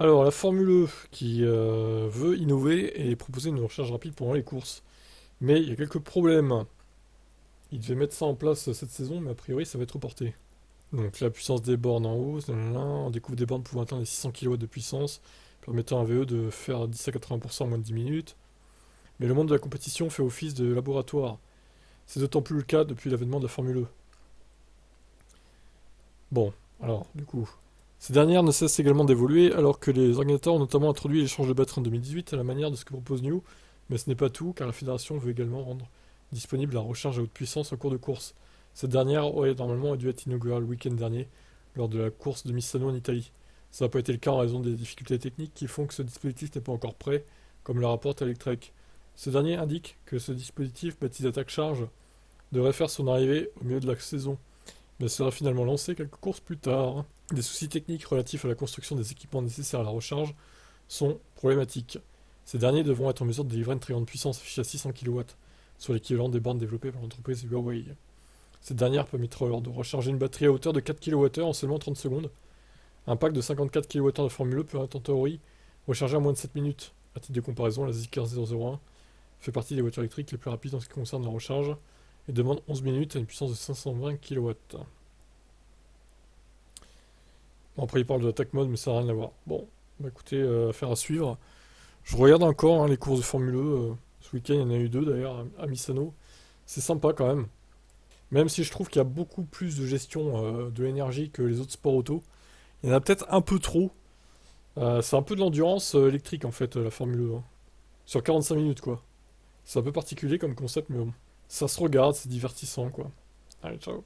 Alors, la Formule E qui veut innover et proposer une recharge rapide pendant les courses. Mais il y a quelques problèmes. Ils devaient mettre ça en place cette saison, mais a priori ça va être reporté. Donc la puissance des bornes en hausse, nanana, on découvre des bornes pouvant atteindre les 600 kW de puissance, permettant à un VE de faire 10 à 80% en moins de 10 minutes. Mais le monde de la compétition fait office de laboratoire. C'est d'autant plus le cas depuis l'avènement de la Formule E. Bon, alors, du coup, ces dernières ne cessent également d'évoluer, alors que les organisateurs ont notamment introduit l'échange de batteries en 2018 à la manière de ce que propose New, mais ce n'est pas tout, car la fédération veut également rendre disponible la recharge à haute puissance en cours de course. Cette dernière aurait normalement dû être inaugurée le week-end dernier, lors de la course de Misano en Italie. Ça n'a pas été le cas en raison des difficultés techniques qui font que ce dispositif n'est pas encore prêt, comme le rapporte Electrek. Ce dernier indique que ce dispositif, baptisé Attack Charge, devrait faire son arrivée au milieu de la saison, mais sera finalement lancé quelques courses plus tard. Des soucis techniques relatifs à la construction des équipements nécessaires à la recharge sont problématiques. Ces derniers devront être en mesure de délivrer une très grande puissance affichée à 600 kW, soit l'équivalent des bornes développées par l'entreprise Huawei. Cette dernière permettra alors de recharger une batterie à hauteur de 4 kWh en seulement 30 secondes. Un pack de 54 kWh de Formule E peut en théorie recharger en moins de 7 minutes. À titre de comparaison, la Z15001 fait partie des voitures électriques les plus rapides en ce qui concerne la recharge et demande 11 minutes à une puissance de 520 kW. Bon, après, il parle de l'attaque mode, mais ça n'a rien à voir. Bon, bah écoutez, affaire à suivre. Je regarde encore les courses de Formule E. Ce week-end, il y en a eu deux d'ailleurs à Misano. C'est sympa quand même. Même si je trouve qu'il y a beaucoup plus de gestion de l'énergie que les autres sports auto. Il y en a peut-être un peu trop. C'est un peu de l'endurance électrique en fait, la Formule E, hein. Sur 45 minutes quoi. C'est un peu particulier comme concept, mais bon. Ça se regarde, c'est divertissant quoi. Allez, ciao.